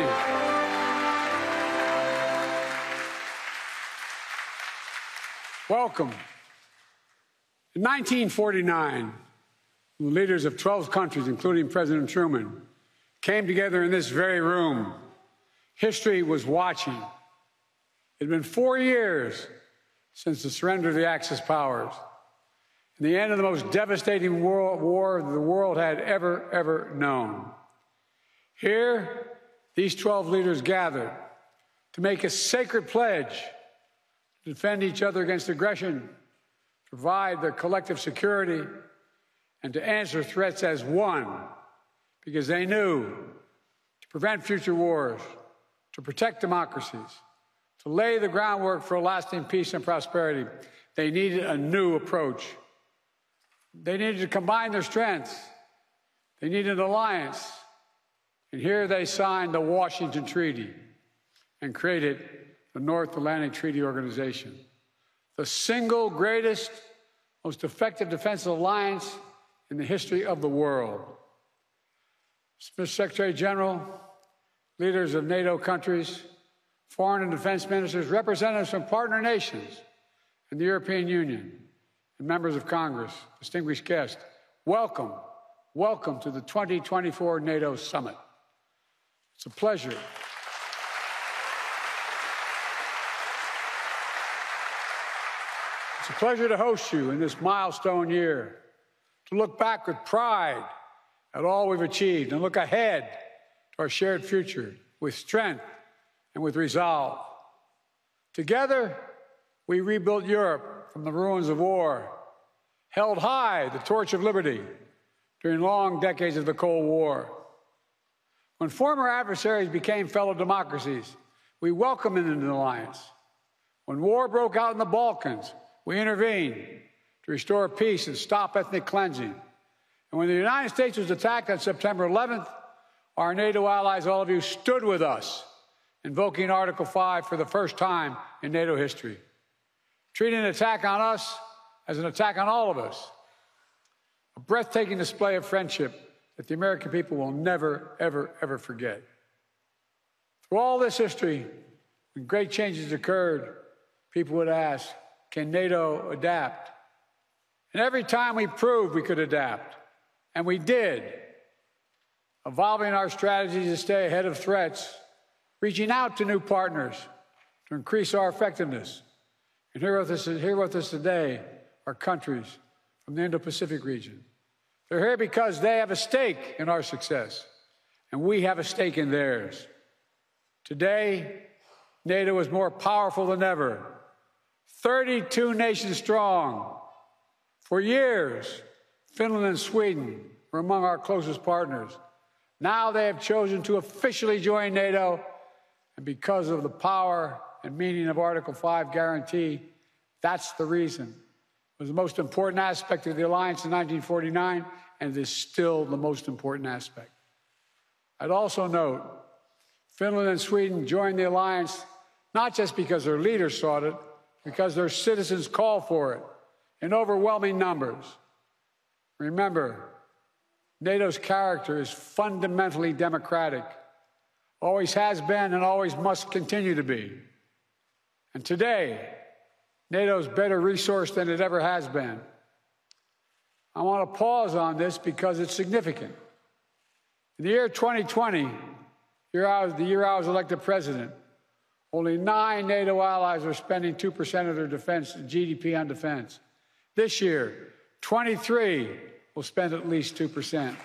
treaty. Welcome. In 1949, the leaders of 12 countries, including President Truman, came together in this very room. History was watching. It had been 4 years since the surrender of the Axis powers and the end of the most devastating war the world had ever known. Here, these 12 leaders gathered to make a sacred pledge to defend each other against aggression, provide their collective security, and to answer threats as one, because they knew to prevent future wars, to protect democracies, to lay the groundwork for lasting peace and prosperity, they needed a new approach. They needed to combine their strengths. They needed an alliance. And here they signed the Washington Treaty and created the North Atlantic Treaty Organization, the single greatest, most effective defense alliance in the history of the world. Mr. Secretary General, leaders of NATO countries, foreign and defense ministers, representatives from partner nations and the European Union, and members of Congress, distinguished guests, welcome, welcome to the 2024 NATO Summit. It's a pleasure. It's a pleasure to host you in this milestone year, to look back with pride at all we've achieved and look ahead to our shared future with strength and with resolve. Together, we rebuilt Europe from the ruins of war, held high the torch of liberty during long decades of the Cold War. When former adversaries became fellow democracies, we welcomed them into the alliance. When war broke out in the Balkans, we intervened to restore peace and stop ethnic cleansing. And when the United States was attacked on September 11th, our NATO allies, all of you, stood with us, invoking Article 5 for the first time in NATO history, treating an attack on us as an attack on all of us. A breathtaking display of friendship that the American people will never, ever forget. Through all this history, when great changes occurred, people would ask, can NATO adapt? And every time we proved we could adapt, and we did, evolving our strategies to stay ahead of threats, reaching out to new partners to increase our effectiveness. And here with us today are countries from the Indo-Pacific region. They're here because they have a stake in our success, and we have a stake in theirs. Today, NATO is more powerful than ever, 32 nations strong. For years, Finland and Sweden were among our closest partners. Now they have chosen to officially join NATO, and because of the power and meaning of Article 5 guarantee, that's the reason. It was the most important aspect of the alliance in 1949, and it is still the most important aspect. I'd also note, Finland and Sweden joined the alliance not just because their leaders sought it, because their citizens called for it in overwhelming numbers. Remember, NATO's character is fundamentally democratic, always has been and always must continue to be. And today, NATO is better resourced than it ever has been. I want to pause on this because it's significant. In the year 2020, the year I was elected president, only 9 NATO allies are spending 2% of their defense GDP on defense. This year, 23 will spend at least 2%.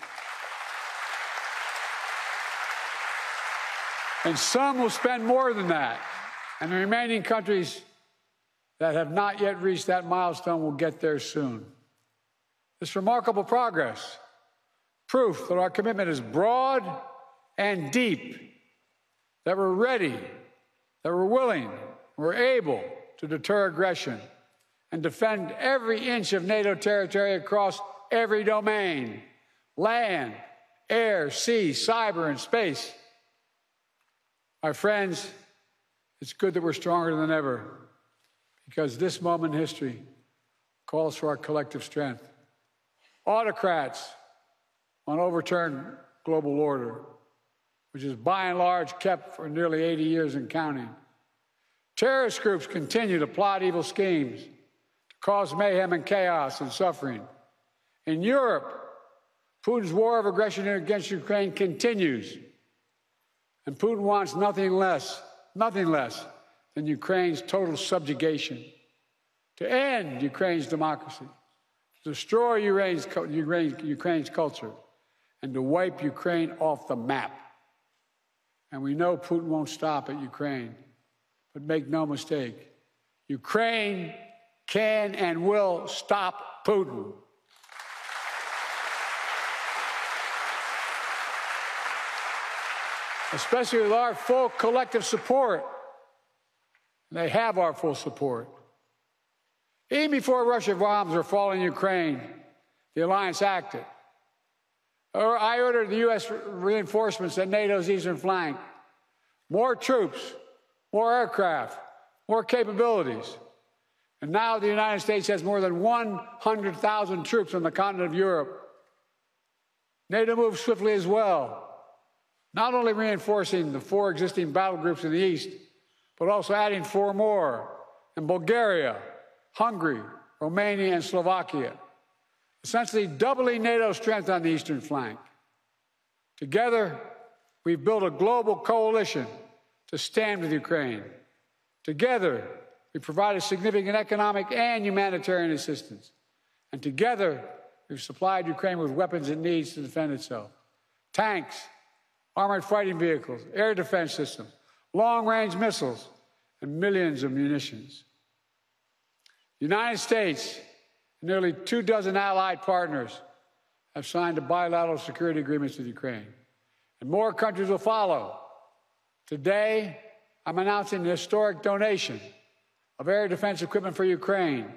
And some will spend more than that. And the remaining countries that have not yet reached that milestone will get there soon. This remarkable progress, proof that our commitment is broad and deep, that we're ready, that we're willing, we're able to deter aggression and defend every inch of NATO territory across every domain: land, air, sea, cyber, and space. My friends, it's good that we're stronger than ever, because this moment in history calls for our collective strength. Autocrats want to overturn global order. which is by and large kept for nearly 80 years and counting. Terrorist groups continue to plot evil schemes to cause mayhem and chaos and suffering. In Europe, Putin's war of aggression against Ukraine continues, and Putin wants nothing less than Ukraine's total subjugation, to end Ukraine's democracy, to destroy Ukraine's culture, and to wipe Ukraine off the map. And we know Putin won't stop at Ukraine. But make no mistake, Ukraine can and will stop Putin. Especially with our full collective support. They have our full support. Even before Russian bombs were falling in Ukraine, the alliance acted. I ordered the U.S. reinforcements at NATO's eastern flank. More troops, more aircraft, more capabilities. And now the United States has more than 100,000 troops on the continent of Europe. NATO moves swiftly as well, not only reinforcing the 4 existing battle groups in the east, but also adding 4 more in Bulgaria, Hungary, Romania, and Slovakia, essentially doubling NATO's strength on the eastern flank. Together, we've built a global coalition to stand with Ukraine. Together, we provided significant economic and humanitarian assistance. And together, we've supplied Ukraine with weapons it needs to defend itself. Tanks, armored fighting vehicles, air defense systems, long-range missiles, and millions of munitions. The United States and nearly 24 allied partners have signed bilateral security agreements with Ukraine. And more countries will follow. Today, I'm announcing the historic donation of air defense equipment for Ukraine.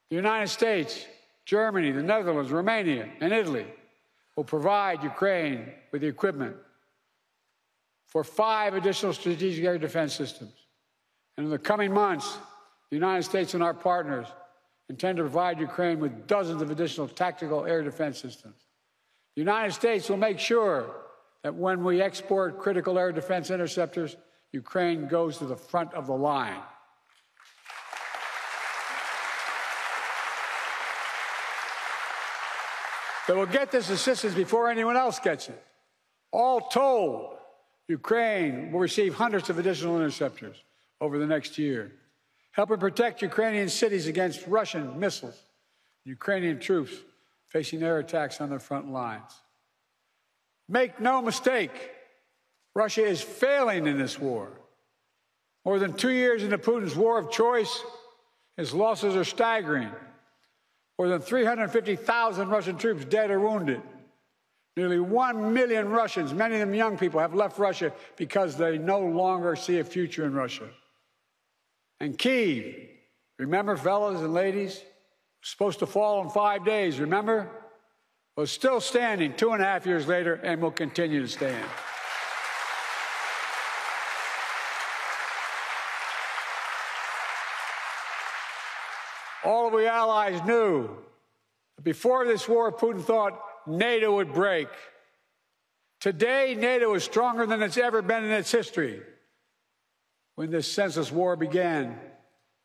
The United States, Germany, the Netherlands, Romania, and Italy will provide Ukraine with the equipment for 5 additional strategic air defense systems. And in the coming months, the United States and our partners intend to provide Ukraine with dozens of additional tactical air defense systems. The United States will make sure that when we export critical air defense interceptors, Ukraine goes to the front of the line. They will get this assistance before anyone else gets it. All told, Ukraine will receive hundreds of additional interceptors over the next year, helping protect Ukrainian cities against Russian missiles, Ukrainian troops facing air attacks on their front lines. Make no mistake, Russia is failing in this war. More than 2 years into Putin's war of choice, his losses are staggering. More than 350,000 Russian troops dead or wounded. Nearly 1 million Russians, many of them young people, have left Russia because they no longer see a future in Russia. And Kyiv, remember, fellas and ladies, supposed to fall in 5 days, remember? Was still standing 2.5 years later and will continue to stand. All of we allies knew that before this war, Putin thought NATO would break. Today, NATO is stronger than it's ever been in its history. When this senseless war began,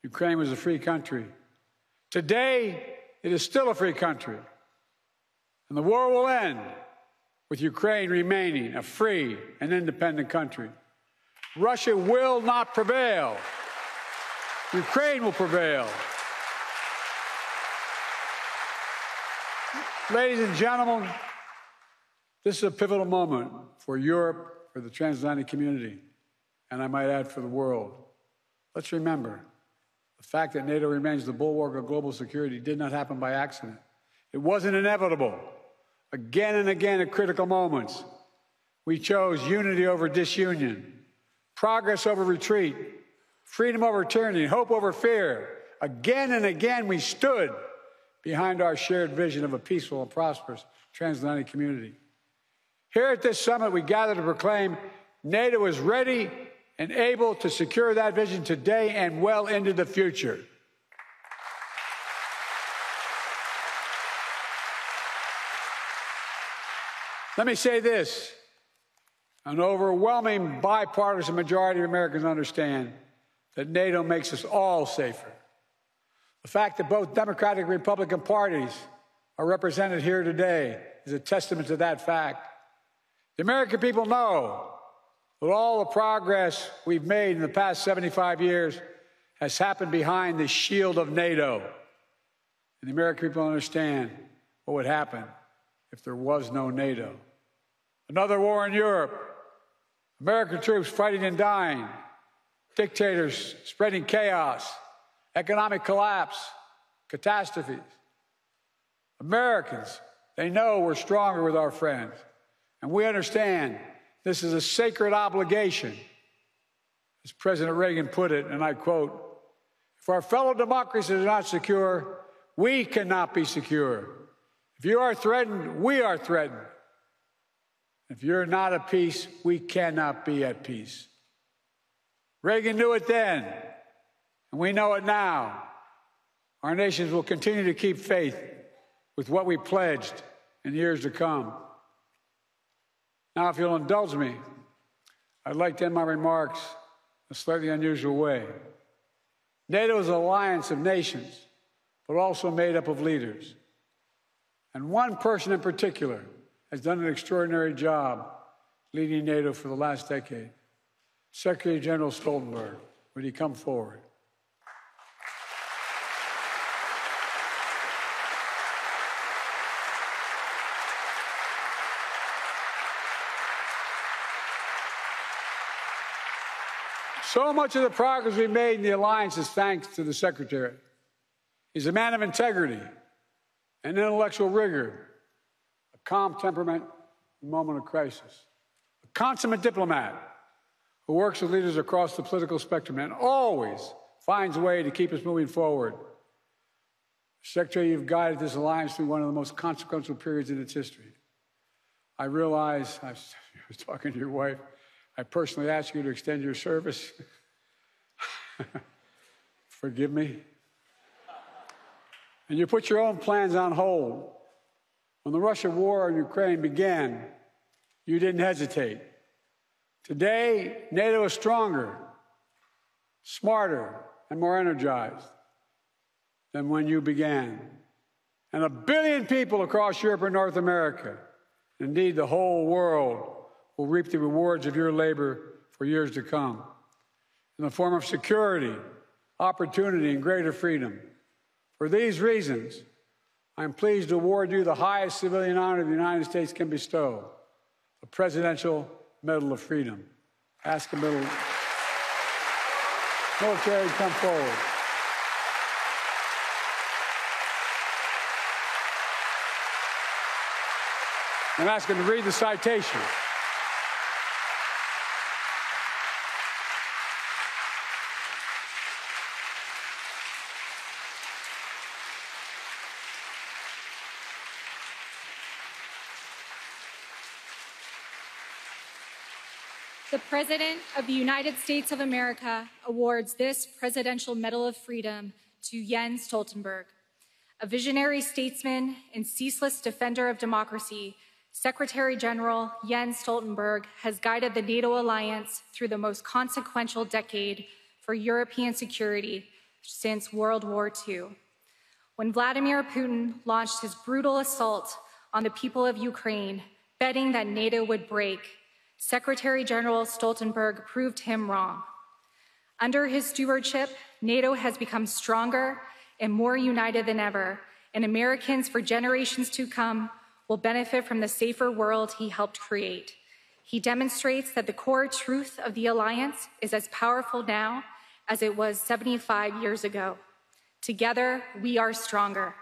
Ukraine was a free country. Today, it is still a free country. And the war will end with Ukraine remaining a free and independent country. Russia will not prevail. Ukraine will prevail. Ladies and gentlemen, this is a pivotal moment for Europe, for the transatlantic community, and I might add for the world. Let's remember, the fact that NATO remains the bulwark of global security did not happen by accident. It wasn't inevitable. Again and again at critical moments, we chose unity over disunion, progress over retreat, freedom over tyranny, hope over fear. Again and again, we stood behind our shared vision of a peaceful and prosperous transatlantic community. Here at this summit, we gather to proclaim NATO is ready and able to secure that vision today and well into the future. Let me say this. An overwhelming bipartisan majority of Americans understand that NATO makes us all safer. The fact that both Democratic and Republican parties are represented here today is a testament to that fact. The American people know that all the progress we've made in the past 75 years has happened behind the shield of NATO. And the American people understand what would happen if there was no NATO. Another war in Europe, American troops fighting and dying, dictators spreading chaos, economic collapse, catastrophes. Americans, they know we're stronger with our friends, and we understand this is a sacred obligation. As President Reagan put it, and I quote, "If our fellow democracies are not secure, we cannot be secure. If you are threatened, we are threatened. If you're not at peace, we cannot be at peace." Reagan knew it then, and we know it now. Our nations will continue to keep faith with what we pledged in years to come. Now, if you'll indulge me, I'd like to end my remarks in a slightly unusual way. NATO is an alliance of nations, but also made up of leaders. And one person in particular has done an extraordinary job leading NATO for the last decade. Secretary General Stoltenberg, would he come forward? So much of the progress we've made in the alliance is thanks to the Secretary. He's a man of integrity and intellectual rigor, a calm temperament in a moment of crisis, a consummate diplomat who works with leaders across the political spectrum and always finds a way to keep us moving forward. Secretary, you've guided this alliance through one of the most consequential periods in its history. I realize, I was talking to your wife, I personally asked you to extend your service. Forgive me. And you put your own plans on hold. When the Russian war in Ukraine began, you didn't hesitate. Today, NATO is stronger, smarter, and more energized than when you began. And 1 billion people across Europe and North America, indeed the whole world, will reap the rewards of your labor for years to come in the form of security, opportunity, and greater freedom. For these reasons, I'm pleased to award you the highest civilian honor the United States can bestow, the Presidential Medal of Freedom. Ask the military to come forward. And ask him to read the citation. The President of the United States of America awards this Presidential Medal of Freedom to Jens Stoltenberg. A visionary statesman and ceaseless defender of democracy, Secretary General Jens Stoltenberg has guided the NATO alliance through the most consequential decade for European security since World War II. When Vladimir Putin launched his brutal assault on the people of Ukraine, betting that NATO would break, Secretary General Stoltenberg proved him wrong. Under his stewardship, NATO has become stronger and more united than ever, and Americans for generations to come will benefit from the safer world he helped create. He demonstrates that the core truth of the alliance is as powerful now as it was 75 years ago. Together, we are stronger.